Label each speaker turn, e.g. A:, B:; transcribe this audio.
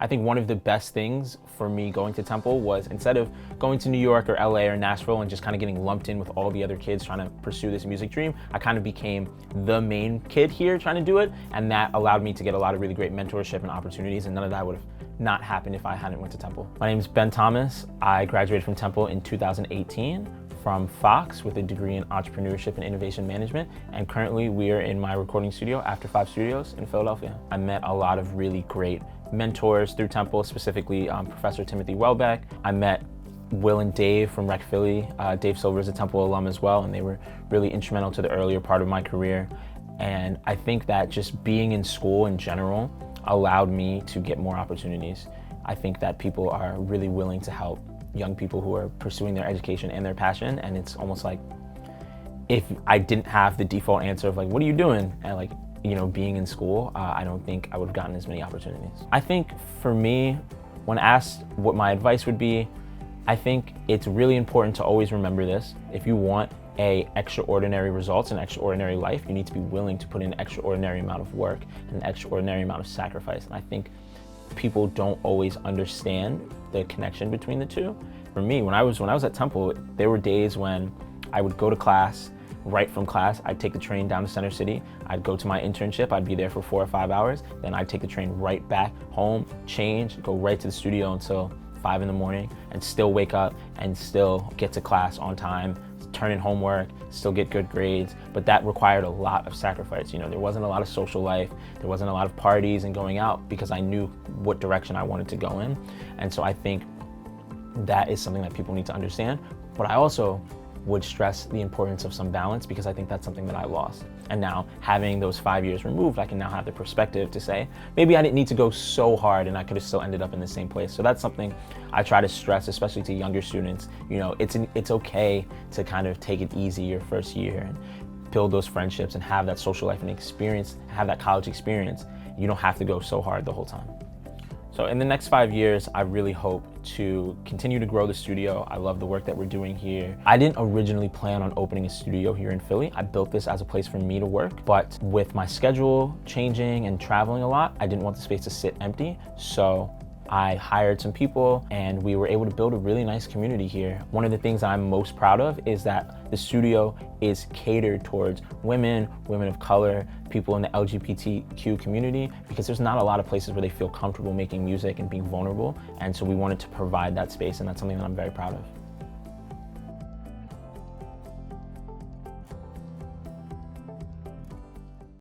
A: I think one of the best things for me going to Temple was instead of going to New York or LA or Nashville and just kind of getting lumped in with all the other kids trying to pursue this music dream, I kind of became the main kid here trying to do it. And that allowed me to get a lot of really great mentorship and opportunities, and none of that would have not happened if I hadn't went to Temple. My name is Ben Thomas. I graduated from Temple in 2018 from Fox with a degree in entrepreneurship and innovation management, and currently we are in my recording studio, After 5 Studios in Philadelphia. I met a lot of really great mentors through Temple, specifically Professor Timothy Welbeck. I met Will and Dave from Rec Philly. Dave Silver is a Temple alum as well, and they were really instrumental to the earlier part of my career. And I think that just being in school in general allowed me to get more opportunities. I think that people are really willing to help young people who are pursuing their education and their passion, and it's almost like if I didn't have the default answer of like, what are you doing? And like, you know, being in school, I don't think I would have gotten as many opportunities. I think for me, when asked what my advice would be, I think it's really important to always remember this. If you want extraordinary results and extraordinary life, you need to be willing to put in an extraordinary amount of work and an extraordinary amount of sacrifice. And I think people don't always understand the connection between the two. For me, when I was at Temple, there were days when I would go to class, right from class, I'd take the train down to Center City, I'd go to my internship, I'd be there for 4 or 5 hours, then I'd take the train right back home, change, go right to the studio until 5 in the morning, and still wake up and still get to class on time, turn in homework, still get good grades. But that required a lot of sacrifice. You know, there wasn't a lot of social life, there wasn't a lot of parties and going out because I knew what direction I wanted to go in. And so I think that is something that people need to understand. But I also would stress the importance of some balance, because I think that's something that I lost. And now, having those 5 years removed, I can now have the perspective to say, maybe I didn't need to go so hard and I could have still ended up in the same place. So that's something I try to stress, especially to younger students. You know, it's okay to kind of take it easy your first year and build those friendships and have that social life and experience, have that college experience. You don't have to go so hard the whole time. So in the next 5 years, I really hope to continue to grow the studio. I love the work that we're doing here. I didn't originally plan on opening a studio here in Philly. I built this as a place for me to work, but with my schedule changing and traveling a lot, I didn't want the space to sit empty. So I hired some people and we were able to build a really nice community here. One of the things that I'm most proud of is that the studio is catered towards women, women of color, people in the LGBTQ community, because there's not a lot of places where they feel comfortable making music and being vulnerable. And so we wanted to provide that space, and that's something that I'm very proud of.